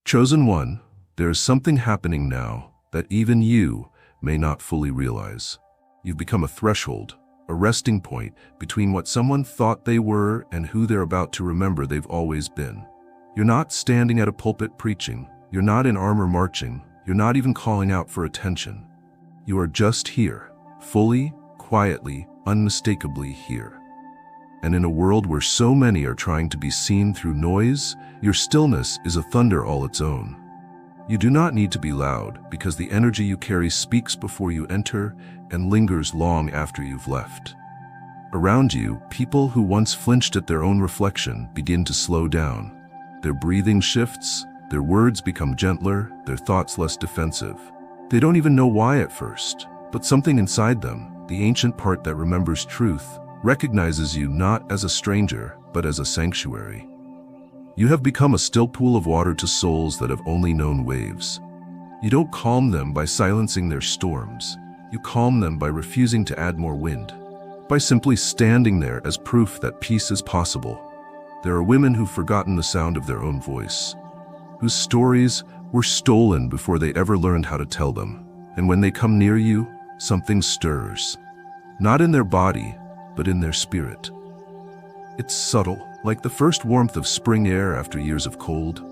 Chosen one, there is something happening now that even you may not fully realize. You've become a threshold, a resting point between what someone thought they were and who they're about to remember they've always been. You're not standing at a pulpit preaching. You're not in armor marching. You're not even calling out for attention. You are just here, fully, quietly, unmistakably here. And in a world where so many are trying to be seen through noise, your stillness is a thunder all its own. You do not need to be loud because the energy you carry speaks before you enter and lingers long after you've left. Around you, people who once flinched at their own reflection begin to slow down. Their breathing shifts, their words become gentler, their thoughts less defensive. They don't even know why at first, but something inside them, the ancient part that remembers truth, recognizes you not as a stranger, but as a sanctuary. You have become a still pool of water to souls that have only known waves. You don't calm them by silencing their storms. You calm them by refusing to add more wind, by simply standing there as proof that peace is possible. There are women who've forgotten the sound of their own voice, whose stories were stolen before they ever learned how to tell them. And when they come near you, something stirs. Not in their body, but in their spirit. It's subtle, like the first warmth of spring air after years of cold.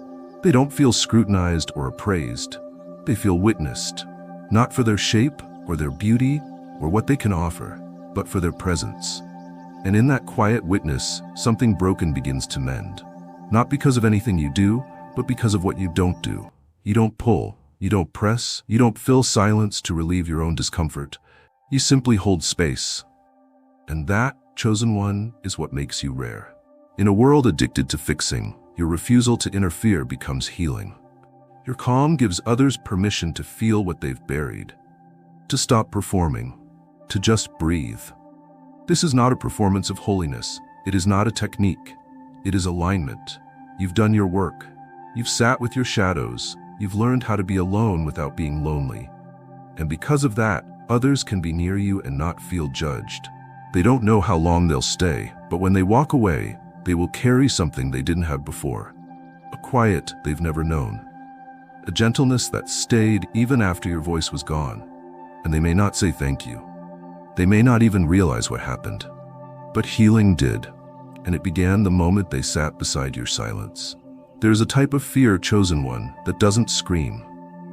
They don't feel scrutinized or appraised. They feel witnessed, not for their shape or their beauty or what they can offer, but for their presence. And in that quiet witness, something broken begins to mend. Not because of anything you do, but because of what you don't do. You don't pull, you don't press, you don't fill silence to relieve your own discomfort. You simply hold space. And that, chosen one, is what makes you rare. In a world addicted to fixing, your refusal to interfere becomes healing. Your calm gives others permission to feel what they've buried, to stop performing, to just breathe. This is not a performance of holiness. It is not a technique. It is alignment. You've done your work. You've sat with your shadows. You've learned how to be alone without being lonely. And because of that, others can be near you and not feel judged. They don't know how long they'll stay, but when they walk away, they will carry something they didn't have before. A quiet they've never known. A gentleness that stayed even after your voice was gone. And they may not say thank you. They may not even realize what happened. But healing did, and it began the moment they sat beside your silence. There is a type of fear, chosen one, that doesn't scream.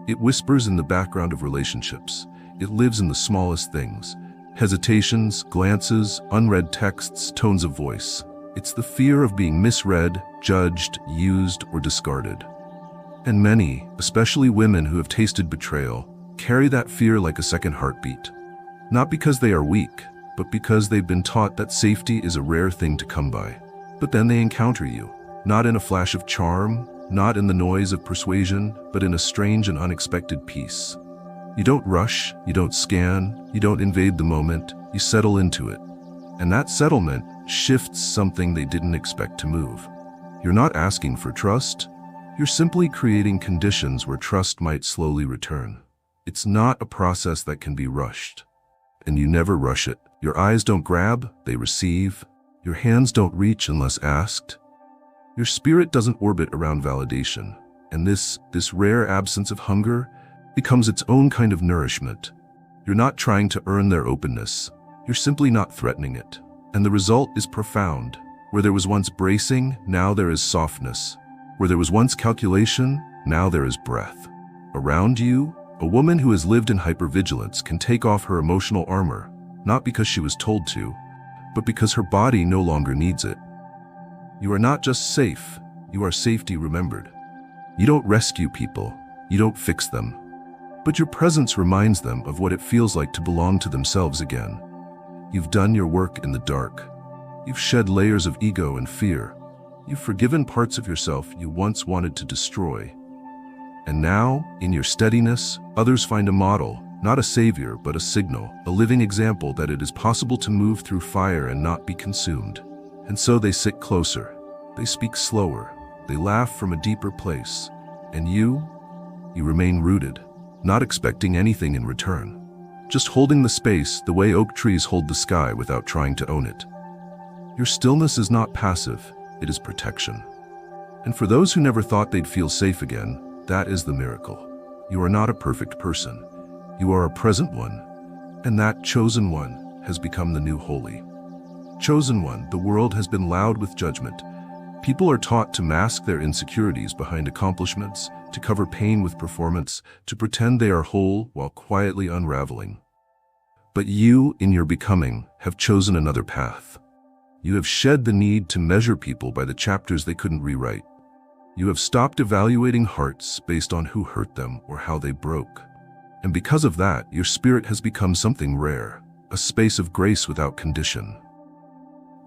It whispers in the background of relationships. It lives in the smallest things. Hesitations, glances, unread texts, tones of voice. It's the fear of being misread, judged, used, or discarded. And many, especially women who have tasted betrayal, carry that fear like a second heartbeat. Not because they are weak, but because they've been taught that safety is a rare thing to come by. But then they encounter you, not in a flash of charm, not in the noise of persuasion, but in a strange and unexpected peace. You don't rush, you don't scan, you don't invade the moment, you settle into it. And that settlement shifts something they didn't expect to move. You're not asking for trust, you're simply creating conditions where trust might slowly return. It's not a process that can be rushed. And you never rush it. Your eyes don't grab, they receive. Your hands don't reach unless asked. Your spirit doesn't orbit around validation. And this rare absence of hunger becomes its own kind of nourishment. You're not trying to earn their openness. You're simply not threatening it. And the result is profound. Where there was once bracing, now there is softness. Where there was once calculation, now there is breath. Around you, a woman who has lived in hypervigilance can take off her emotional armor, not because she was told to, but because her body no longer needs it. You are not just safe, you are safety remembered. You don't rescue people, you don't fix them. But your presence reminds them of what it feels like to belong to themselves again. You've done your work in the dark. You've shed layers of ego and fear. You've forgiven parts of yourself you once wanted to destroy. And now, in your steadiness, others find a model, not a savior, but a signal, a living example that it is possible to move through fire and not be consumed. And so they sit closer, they speak slower, they laugh from a deeper place. And you remain rooted, not expecting anything in return. Just holding the space the way oak trees hold the sky without trying to own it. Your stillness is not passive, it is protection. And for those who never thought they'd feel safe again, That is the miracle. You are not a perfect person. You are a present one, and that chosen one has become the new holy. Chosen one, the world has been loud with judgment. People are taught to mask their insecurities behind accomplishments, to cover pain with performance, to pretend they are whole while quietly unraveling. But you, in your becoming, have chosen another path. You have shed the need to measure people by the chapters they couldn't rewrite. You have stopped evaluating hearts based on who hurt them or how they broke. And because of that, your spirit has become something rare, a space of grace without condition.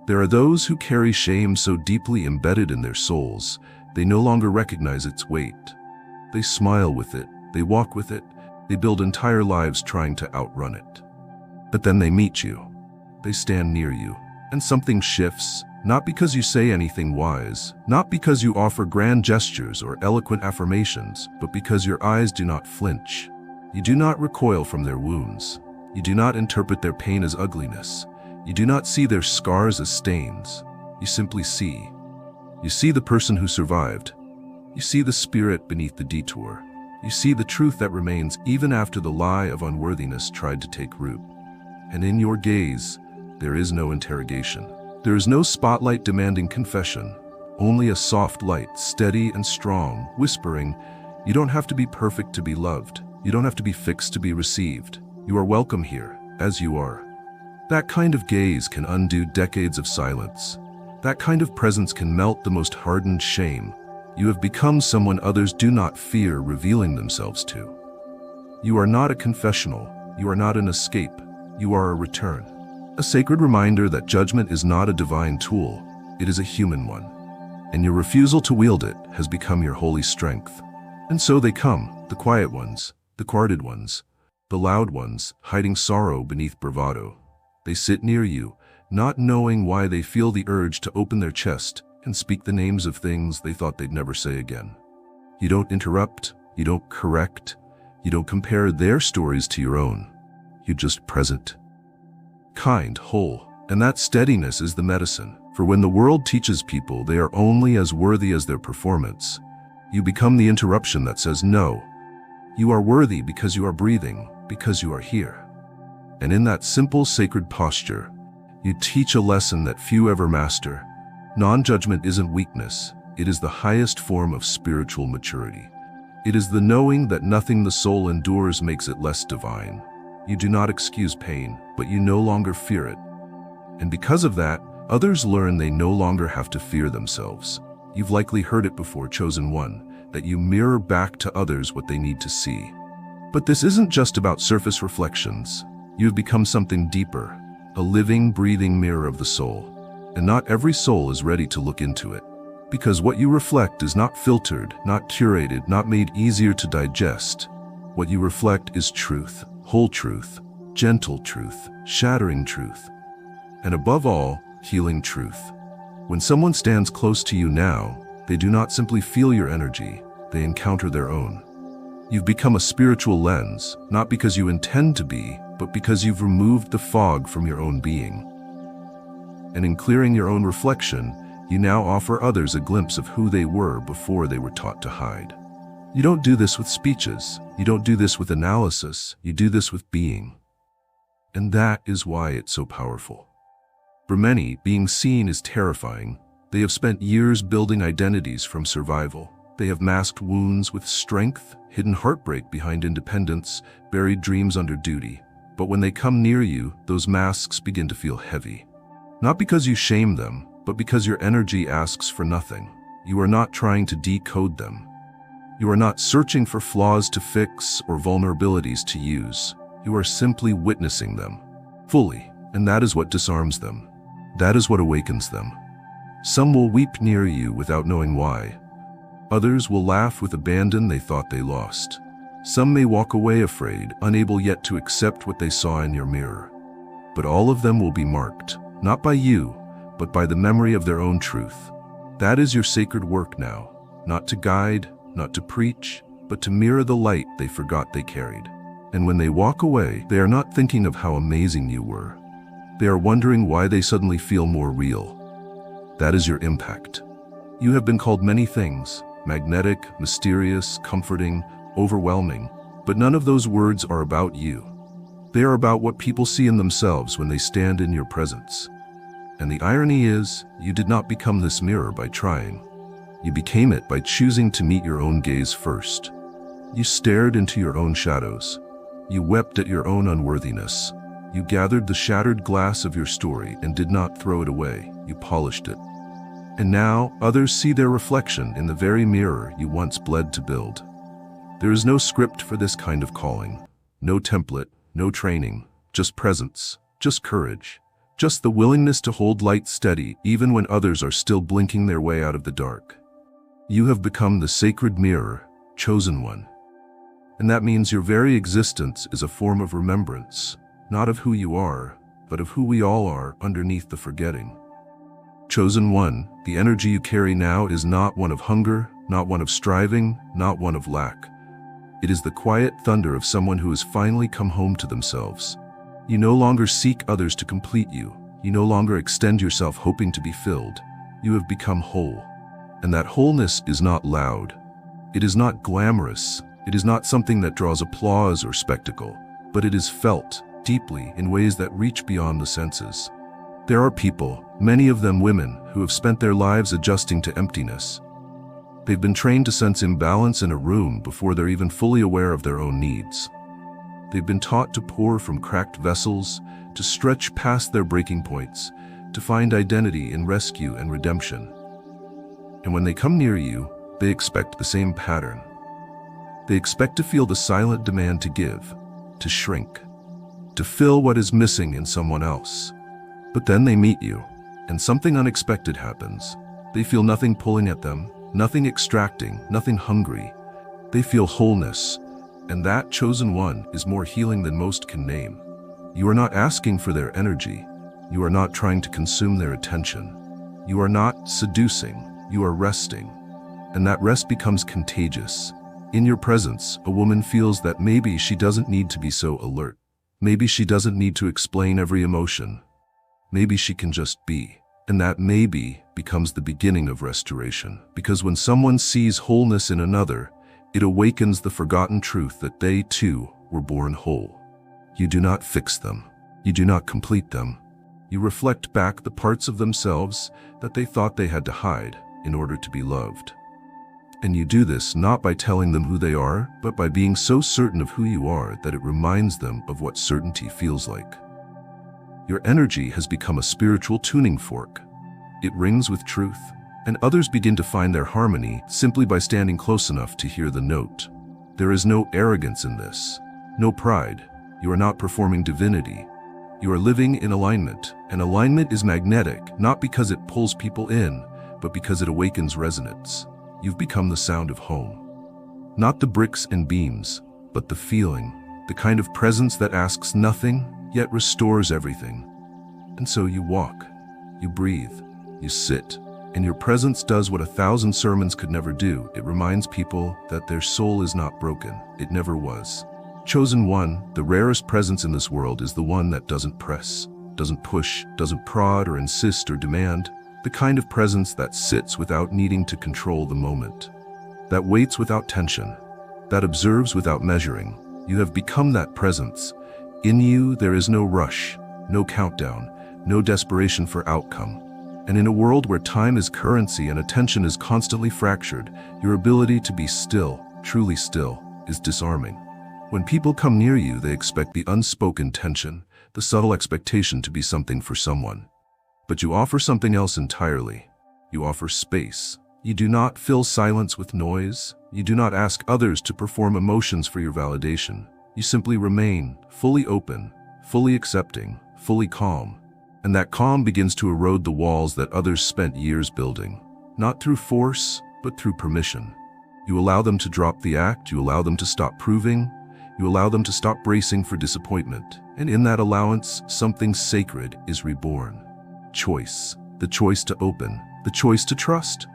There are those who carry shame so deeply embedded in their souls, they no longer recognize its weight. They smile with it, they walk with it, they build entire lives trying to outrun it. But then they meet you. They stand near you, and something shifts, not because you say anything wise, not because you offer grand gestures or eloquent affirmations, but because your eyes do not flinch. You do not recoil from their wounds. You do not interpret their pain as ugliness. You do not see their scars as stains. You simply see. You see the person who survived. You see the spirit beneath the detour. You see the truth that remains even after the lie of unworthiness tried to take root. And in your gaze, there is no interrogation. There is no spotlight demanding confession, only a soft light, steady and strong, whispering, "You don't have to be perfect to be loved. You don't have to be fixed to be received. You are welcome here, as you are." That kind of gaze can undo decades of silence. That kind of presence can melt the most hardened shame. You have become someone others do not fear revealing themselves to. You are not a confessional. You are not an escape. You are a return. A sacred reminder that judgment is not a divine tool. It is a human one. And your refusal to wield it has become your holy strength. And so they come, the quiet ones, the guarded ones, the loud ones, hiding sorrow beneath bravado. They sit near you, not knowing why they feel the urge to open their chest and speak the names of things they thought they'd never say again. You don't interrupt, you don't correct, you don't compare their stories to your own. You just present. Kind, whole, and that steadiness is the medicine. For when the world teaches people they are only as worthy as their performance, you become the interruption that says no. You are worthy because you are breathing, because you are here. And in that simple, sacred posture, you teach a lesson that few ever master. Non-judgment isn't weakness. It is the highest form of spiritual maturity. It is the knowing that nothing the soul endures makes it less divine. You do not excuse pain, but you no longer fear it. And because of that, others learn they no longer have to fear themselves. You've likely heard it before, chosen one, that you mirror back to others what they need to see. But this isn't just about surface reflections. You've become something deeper, a living, breathing mirror of the soul. And not every soul is ready to look into it. Because what you reflect is not filtered, not curated, not made easier to digest. What you reflect is truth, whole truth, gentle truth, shattering truth, and above all, healing truth. When someone stands close to you now, they do not simply feel your energy, they encounter their own. You've become a spiritual lens, not because you intend to be, but because you've removed the fog from your own being. And in clearing your own reflection, you now offer others a glimpse of who they were before they were taught to hide. You don't do this with speeches. You don't do this with analysis. You do this with being. And that is why it's so powerful. For many, being seen is terrifying. They have spent years building identities from survival. They have masked wounds with strength, hidden heartbreak behind independence, buried dreams under duty. But when they come near you, those masks begin to feel heavy. Not because you shame them, but because your energy asks for nothing. You are not trying to decode them. You are not searching for flaws to fix or vulnerabilities to use. You are simply witnessing them, fully, and that is what disarms them. That is what awakens them. Some will weep near you without knowing why. Others will laugh with abandon they thought they lost. Some may walk away afraid, unable yet to accept what they saw in your mirror. But all of them will be marked, not by you, but by the memory of their own truth. That is your sacred work now, not to guide, not to preach, but to mirror the light they forgot they carried. And when they walk away, they are not thinking of how amazing you were. They are wondering why they suddenly feel more real. That is your impact. You have been called many things, magnetic, mysterious, comforting, overwhelming. But none of those words are about you. They are about what people see in themselves when they stand in your presence. And the irony is, you did not become this mirror by trying. You became it by choosing to meet your own gaze first. You stared into your own shadows. You wept at your own unworthiness. You gathered the shattered glass of your story and did not throw it away. You polished it. And now, others see their reflection in the very mirror you once bled to build. There is no script for this kind of calling. No template, no training, just presence, just courage, just the willingness to hold light steady even when others are still blinking their way out of the dark. You have become the sacred mirror, chosen one. And that means your very existence is a form of remembrance, not of who you are, but of who we all are underneath the forgetting. Chosen one, the energy you carry now is not one of hunger, not one of striving, not one of lack. It is the quiet thunder of someone who has finally come home to themselves. You no longer seek others to complete you. You no longer extend yourself hoping to be filled. You have become whole. And that wholeness is not loud. It is not glamorous. It is not something that draws applause or spectacle, but it is felt deeply in ways that reach beyond the senses. There are people, many of them women, who have spent their lives adjusting to emptiness. They've been trained to sense imbalance in a room before they're even fully aware of their own needs. They've been taught to pour from cracked vessels, to stretch past their breaking points, to find identity in rescue and redemption. And when they come near you, they expect the same pattern. They expect to feel the silent demand to give, to shrink, to fill what is missing in someone else. But then they meet you, and something unexpected happens. They feel nothing pulling at them, nothing extracting, nothing hungry. They feel wholeness, and that chosen one is more healing than most can name. You are not asking for their energy. You are not trying to consume their attention. You are not seducing. You are resting. And that rest becomes contagious. In your presence, a woman feels that maybe she doesn't need to be so alert. Maybe she doesn't need to explain every emotion. Maybe she can just be. And that maybe becomes the beginning of restoration. Because when someone sees wholeness in another, it awakens the forgotten truth that they too were born whole. You do not fix them. You do not complete them. You reflect back the parts of themselves that they thought they had to hide in order to be loved. And you do this not by telling them who they are, but by being so certain of who you are that it reminds them of what certainty feels like. Your energy has become a spiritual tuning fork. It rings with truth, and others begin to find their harmony simply by standing close enough to hear the note. There is no arrogance in this, no pride. You are not performing divinity. You are living in alignment, and alignment is magnetic, not because it pulls people in, but because it awakens resonance. You've become the sound of home. Not the bricks and beams, but the feeling, the kind of presence that asks nothing, yet restores everything. And so you walk, you breathe, you sit, and your presence does what 1,000 sermons could never do. It reminds people that their soul is not broken. It never was. Chosen one, the rarest presence in this world, is the one that doesn't press, doesn't push, doesn't prod or insist or demand. The kind of presence that sits without needing to control the moment, that waits without tension, that observes without measuring. You have become that presence. In you, there is no rush, no countdown, no desperation for outcome. And in a world where time is currency and attention is constantly fractured, your ability to be still, truly still, is disarming. When people come near you, they expect the unspoken tension, the subtle expectation to be something for someone. But you offer something else entirely. You offer space. You do not fill silence with noise. You do not ask others to perform emotions for your validation. You simply remain, fully open, fully accepting, fully calm. And that calm begins to erode the walls that others spent years building. Not through force, but through permission. You allow them to drop the act. You allow them to stop proving. You allow them to stop bracing for disappointment. And in that allowance, something sacred is reborn. Choice. The choice to open. The choice to trust.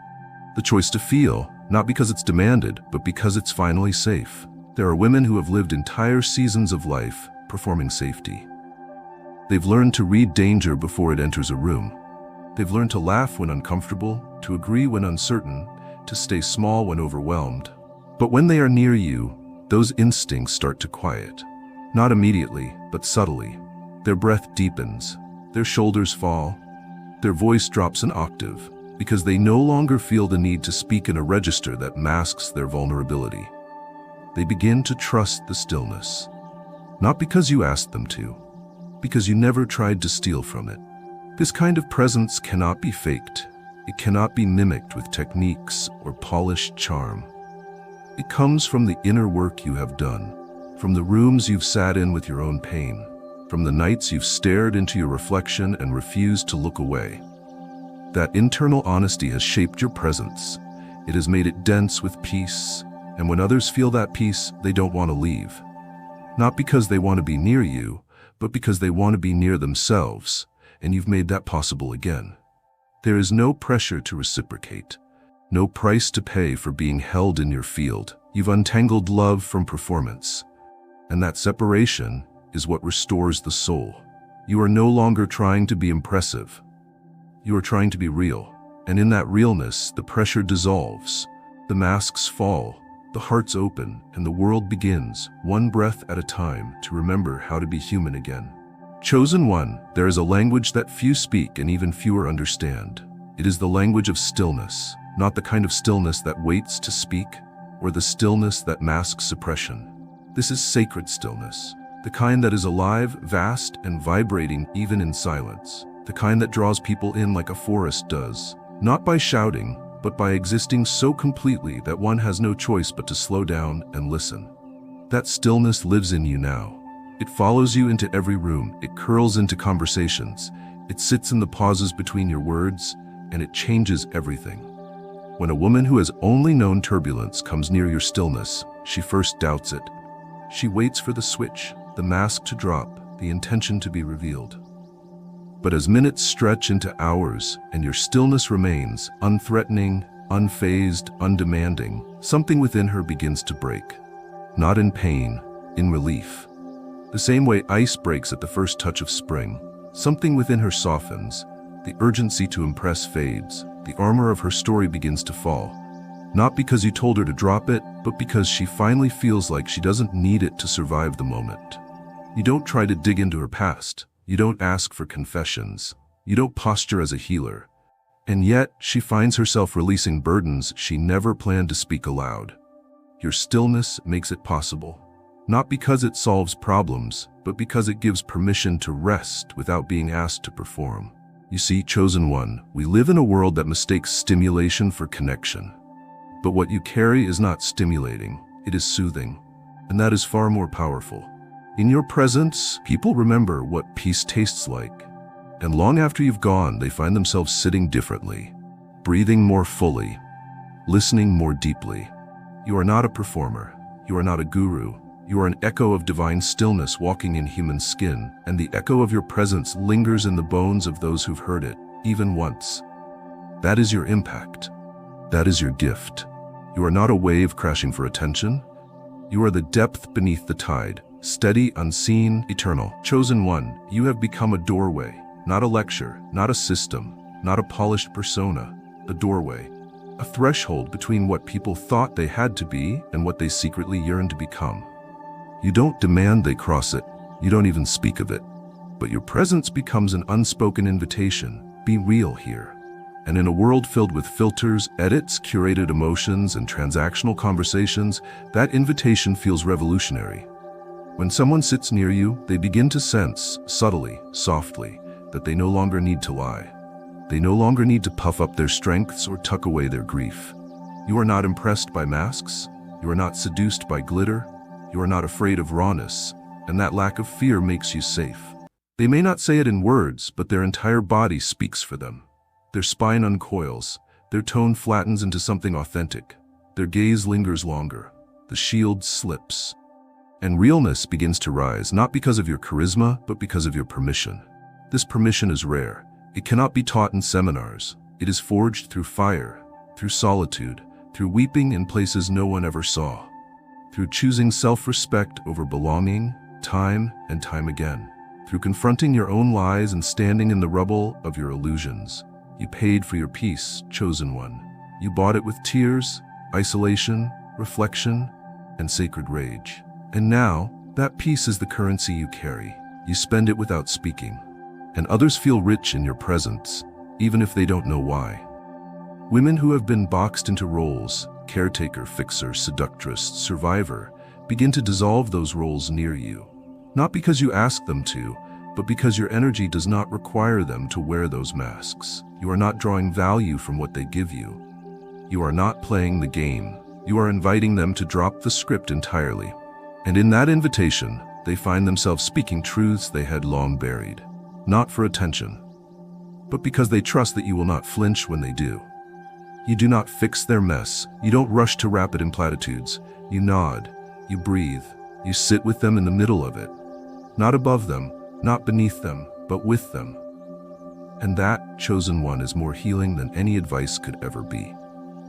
The choice to feel, not because it's demanded, but because it's finally safe. There are women who have lived entire seasons of life performing safety. They've learned to read danger before it enters a room. They've learned to laugh when uncomfortable, to agree when uncertain, to stay small when overwhelmed. But when they are near you, those instincts start to quiet. Not immediately, but subtly. Their breath deepens, their shoulders fall, their voice drops an octave, because they no longer feel the need to speak in a register that masks their vulnerability. They begin to trust the stillness. Not because you asked them to, because you never tried to steal from it. This kind of presence cannot be faked. It cannot be mimicked with techniques or polished charm. It comes from the inner work you have done, from the rooms you've sat in with your own pain, from the nights you've stared into your reflection and refused to look away. That internal honesty has shaped your presence. It has made it dense with peace, and when others feel that peace, they don't want to leave. Not because they want to be near you, but because they want to be near themselves, and you've made that possible again. There is no pressure to reciprocate, no price to pay for being held in your field. You've untangled love from performance, and that separation is what restores the soul. You are no longer trying to be impressive. You are trying to be real, and in that realness, the pressure dissolves, the masks fall, the hearts open, and the world begins, one breath at a time, to remember how to be human again. Chosen one, there is a language that few speak and even fewer understand. It is the language of stillness, not the kind of stillness that waits to speak, or the stillness that masks suppression. This is sacred stillness, the kind that is alive, vast, and vibrating even in silence, the kind that draws people in like a forest does, not by shouting, but by existing so completely that one has no choice but to slow down and listen. That stillness lives in you now. It follows you into every room, it curls into conversations, it sits in the pauses between your words, and it changes everything. When a woman who has only known turbulence comes near your stillness, she first doubts it. She waits for the switch, the mask to drop, the intention to be revealed. But as minutes stretch into hours and your stillness remains, unthreatening, unfazed, undemanding, something within her begins to break. Not in pain, in relief. The same way ice breaks at the first touch of spring, something within her softens, the urgency to impress fades, the armor of her story begins to fall. Not because you told her to drop it, but because she finally feels like she doesn't need it to survive the moment. You don't try to dig into her past. You don't ask for confessions. You don't posture as a healer. And yet, she finds herself releasing burdens she never planned to speak aloud. Your stillness makes it possible. Not because it solves problems, but because it gives permission to rest without being asked to perform. You see, chosen one, we live in a world that mistakes stimulation for connection. But what you carry is not stimulating, it is soothing. And that is far more powerful. In your presence, people remember what peace tastes like. And long after you've gone, they find themselves sitting differently, breathing more fully, listening more deeply. You are not a performer. You are not a guru. You are an echo of divine stillness walking in human skin, and the echo of your presence lingers in the bones of those who've heard it, even once. That is your impact. That is your gift. You are not a wave crashing for attention. You are the depth beneath the tide, steady, unseen, eternal. Chosen one, you have become a doorway, not a lecture, not a system, not a polished persona, a doorway, a threshold between what people thought they had to be and what they secretly yearn to become. You don't demand they cross it, you don't even speak of it, but your presence becomes an unspoken invitation. Be real here. And in a world filled with filters, edits, curated emotions, and transactional conversations, that invitation feels revolutionary. When someone sits near you, they begin to sense, subtly, softly, that they no longer need to lie. They no longer need to puff up their strengths or tuck away their grief. You are not impressed by masks. You are not seduced by glitter. You are not afraid of rawness, and that lack of fear makes you safe. They may not say it in words, but their entire body speaks for them. Their spine uncoils, their tone flattens into something authentic, their gaze lingers longer, the shield slips. And realness begins to rise, not because of your charisma, but because of your permission. This permission is rare. It cannot be taught in seminars. It is forged through fire, through solitude, through weeping in places no one ever saw, through choosing self-respect over belonging, time and time again, through confronting your own lies and standing in the rubble of your illusions. You paid for your peace, chosen one. You bought it with tears, isolation, reflection, and sacred rage. And now, that peace is the currency you carry. You spend it without speaking. And others feel rich in your presence, even if they don't know why. Women who have been boxed into roles, caretaker, fixer, seductress, survivor, begin to dissolve those roles near you. Not because you ask them to, but because your energy does not require them to wear those masks. You are not drawing value from what they give you. You are not playing the game. You are inviting them to drop the script entirely. And in that invitation, they find themselves speaking truths they had long buried. Not for attention, but because they trust that you will not flinch when they do. You do not fix their mess. You don't rush to wrap it in platitudes. You nod, you breathe, you sit with them in the middle of it. Not above them, not beneath them, but with them. And that, chosen one, is more healing than any advice could ever be.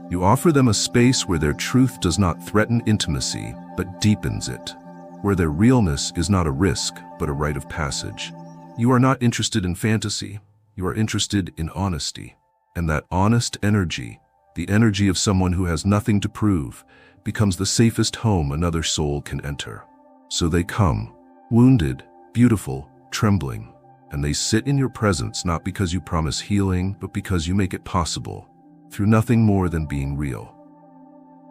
You offer them a space where their truth does not threaten intimacy, but deepens it. Where their realness is not a risk, but a rite of passage. You are not interested in fantasy. You are interested in honesty. And that honest energy, the energy of someone who has nothing to prove, becomes the safest home another soul can enter. So they come, wounded, beautiful, trembling, and they sit in your presence not because you promise healing, but because you make it possible, through nothing more than being real.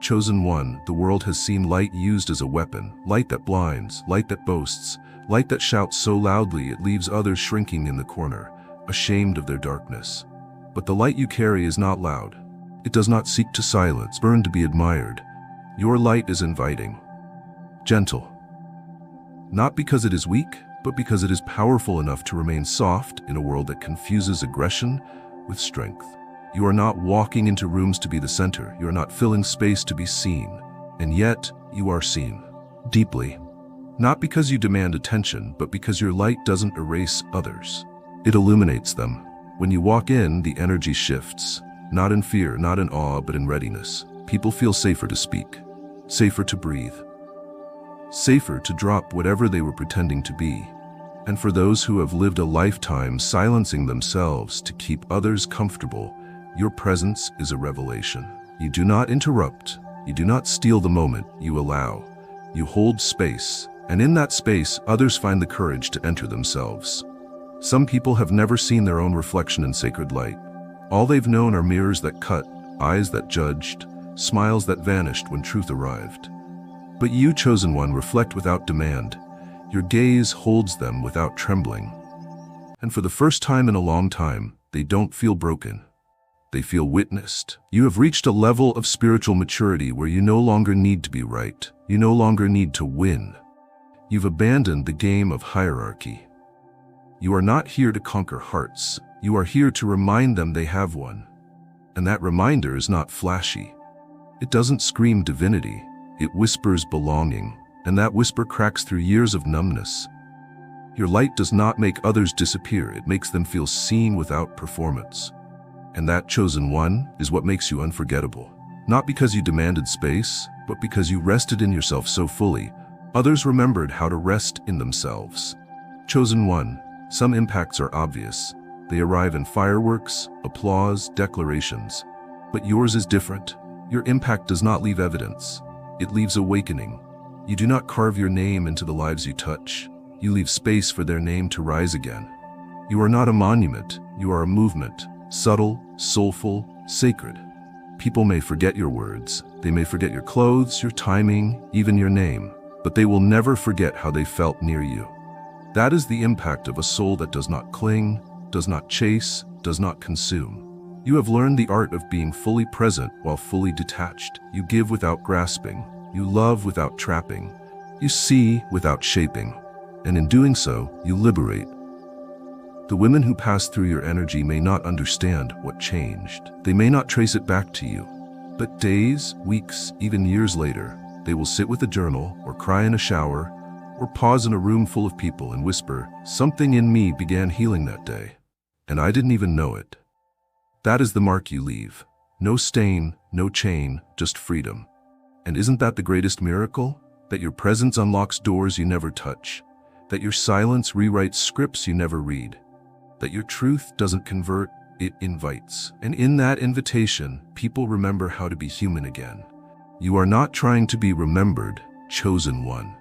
Chosen one, the world has seen light used as a weapon, light that blinds, light that boasts, light that shouts so loudly it leaves others shrinking in the corner, ashamed of their darkness. But the light you carry is not loud. It does not seek to silence, burn to be admired. Your light is inviting, gentle. Not because it is weak, but because it is powerful enough to remain soft in a world that confuses aggression with strength. You are not walking into rooms to be the center. You are not filling space to be seen. And yet, you are seen. Deeply. Not because you demand attention, but because your light doesn't erase others. It illuminates them. When you walk in, the energy shifts. Not in fear, not in awe, but in readiness. People feel safer to speak. Safer to breathe. Safer to drop whatever they were pretending to be. And for those who have lived a lifetime silencing themselves to keep others comfortable, your presence is a revelation. You do not interrupt. You do not steal the moment. You allow. You hold space. And in that space, others find the courage to enter themselves. Some people have never seen their own reflection in sacred light. All they've known are mirrors that cut, eyes that judged, smiles that vanished when truth arrived. But you, chosen one, reflect without demand. Your gaze holds them without trembling. And for the first time in a long time, they don't feel broken. They feel witnessed. You have reached a level of spiritual maturity where you no longer need to be right. You no longer need to win. You've abandoned the game of hierarchy. You are not here to conquer hearts. You are here to remind them they have one. And that reminder is not flashy. It doesn't scream divinity. It whispers belonging, and that whisper cracks through years of numbness. Your light does not make others disappear. It makes them feel seen without performance. And that, chosen one, is what makes you unforgettable. Not because you demanded space, but because you rested in yourself so fully, others remembered how to rest in themselves. Chosen one, some impacts are obvious. They arrive in fireworks, applause, declarations. But yours is different. Your impact does not leave evidence. It leaves awakening. You do not carve your name into the lives you touch. You leave space for their name to rise again. You are not a monument. You are a movement. Subtle, soulful, sacred. People may forget your words. They may forget your clothes, your timing, even your name. But they will never forget how they felt near you. That is the impact of a soul that does not cling, does not chase, does not consume. You have learned the art of being fully present while fully detached. You give without grasping. You love without trapping. You see without shaping. And in doing so, you liberate. The women who pass through your energy may not understand what changed. They may not trace it back to you. But days, weeks, even years later, they will sit with a journal, or cry in a shower, or pause in a room full of people and whisper, "Something in me began healing that day, and I didn't even know it." That is the mark you leave. No stain, no chain, just freedom. And isn't that the greatest miracle? That your presence unlocks doors you never touch. That your silence rewrites scripts you never read. That your truth doesn't convert, it invites. And in that invitation, people remember how to be human again. You are not trying to be remembered, chosen one.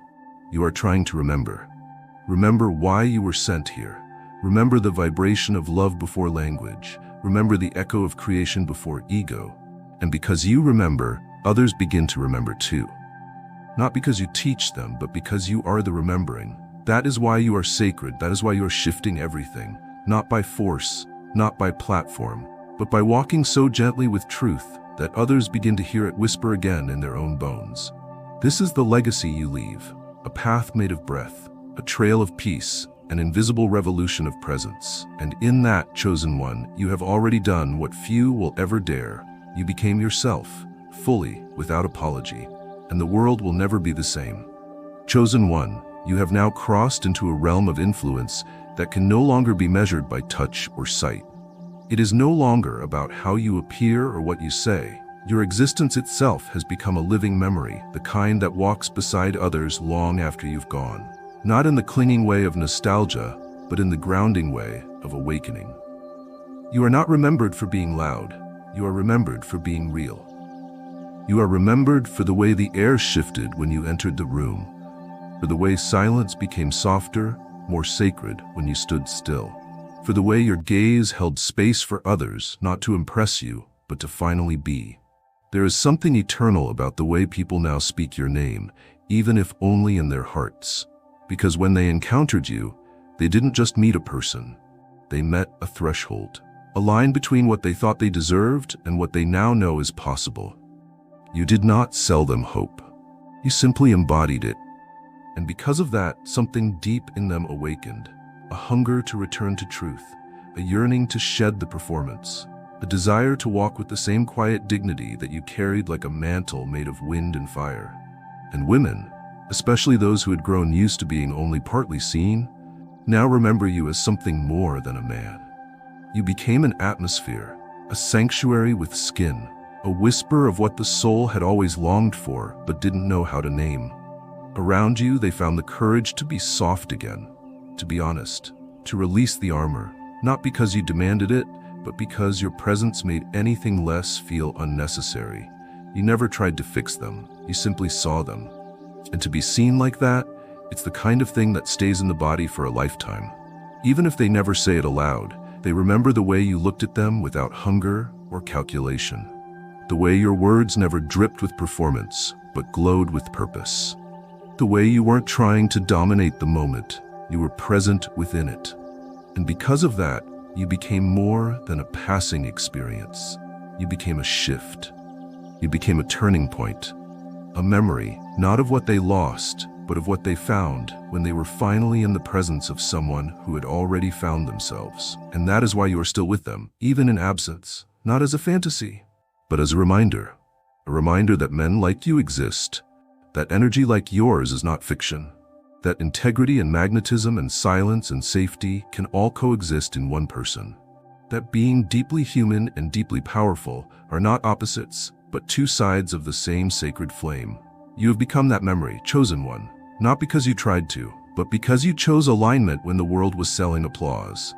You are trying to remember. Remember why you were sent here. Remember the vibration of love before language. Remember the echo of creation before ego. And because you remember, others begin to remember too. Not because you teach them, but because you are the remembering. That is why you are sacred. That is why you are shifting everything. Not by force, not by platform, but by walking so gently with truth that others begin to hear it whisper again in their own bones. This is the legacy you leave, a path made of breath, a trail of peace, an invisible revolution of presence. And in that, chosen one, you have already done what few will ever dare. You became yourself, fully, without apology, and the world will never be the same. Chosen one, you have now crossed into a realm of influence that can no longer be measured by touch or sight. It is no longer about how you appear or what you say. Your existence itself has become a living memory, the kind that walks beside others long after you've gone. Not in the clinging way of nostalgia, but in the grounding way of awakening. You are not remembered for being loud. You are remembered for being real. You are remembered for the way the air shifted when you entered the room, for the way silence became softer, more sacred when you stood still, for the way your gaze held space for others, not to impress you, but to finally be. There is something eternal about the way people now speak your name, even if only in their hearts. Because when they encountered you, they didn't just meet a person. They met a threshold, a line between what they thought they deserved and what they now know is possible. You did not sell them hope. You simply embodied it. And because of that, something deep in them awakened. A hunger to return to truth, a yearning to shed the performance, a desire to walk with the same quiet dignity that you carried like a mantle made of wind and fire. And women, especially those who had grown used to being only partly seen, now remember you as something more than a man. You became an atmosphere, a sanctuary with skin, a whisper of what the soul had always longed for but didn't know how to name. Around you, they found the courage to be soft again, to be honest, to release the armor, not because you demanded it, but because your presence made anything less feel unnecessary. You never tried to fix them, you simply saw them. And to be seen like that, it's the kind of thing that stays in the body for a lifetime. Even if they never say it aloud, they remember the way you looked at them without hunger or calculation. The way your words never dripped with performance, but glowed with purpose. The way you weren't trying to dominate the moment, you were present within it. And because of that, you became more than a passing experience. You became a shift. You became a turning point. A memory, not of what they lost, but of what they found when they were finally in the presence of someone who had already found themselves. And that is why you are still with them, even in absence, not as a fantasy, but as a reminder that men like you exist, that energy like yours is not fiction, that integrity and magnetism and silence and safety can all coexist in one person, that being deeply human and deeply powerful are not opposites, but two sides of the same sacred flame. You have become that memory, chosen one, not because you tried to, but because you chose alignment when the world was selling applause.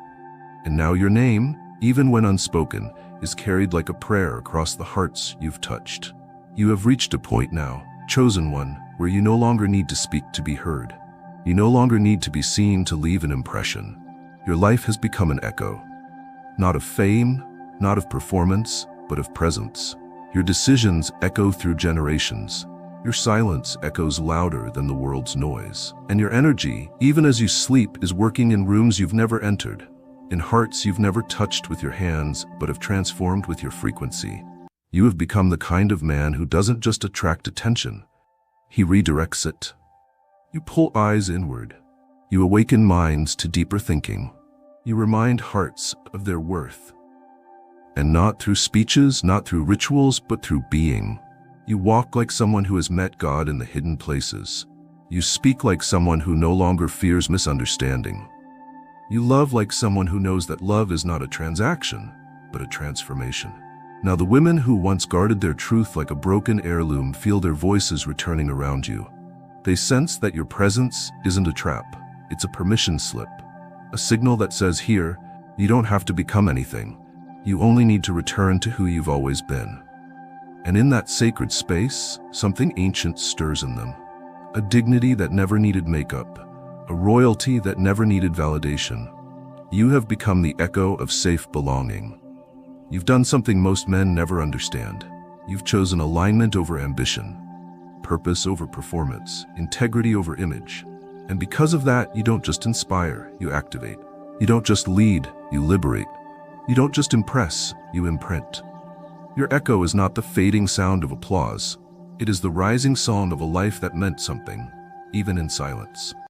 And now your name, even when unspoken, is carried like a prayer across the hearts you've touched. You have reached a point now, chosen one, where you no longer need to speak to be heard. You no longer need to be seen to leave an impression. Your life has become an echo, not of fame, not of performance, but of presence. Your decisions echo through generations. Your silence echoes louder than the world's noise. And your energy, even as you sleep, is working in rooms you've never entered, in hearts you've never touched with your hands, but have transformed with your frequency. You have become the kind of man who doesn't just attract attention, he redirects it. You pull eyes inward. You awaken minds to deeper thinking. You remind hearts of their worth. And not through speeches, not through rituals, but through being. You walk like someone who has met God in the hidden places. You speak like someone who no longer fears misunderstanding. You love like someone who knows that love is not a transaction, but a transformation. Now the women who once guarded their truth like a broken heirloom feel their voices returning around you. They sense that your presence isn't a trap, it's a permission slip, a signal that says here, you don't have to become anything. You only need to return to who you've always been. And in that sacred space, something ancient stirs in them. A dignity that never needed makeup, a royalty that never needed validation. You have become the echo of safe belonging. You've done something most men never understand. You've chosen alignment over ambition, purpose over performance, integrity over image. And because of that, you don't just inspire, you activate. You don't just lead, you liberate. You don't just impress, you imprint. Your echo is not the fading sound of applause. It is the rising song of a life that meant something, even in silence.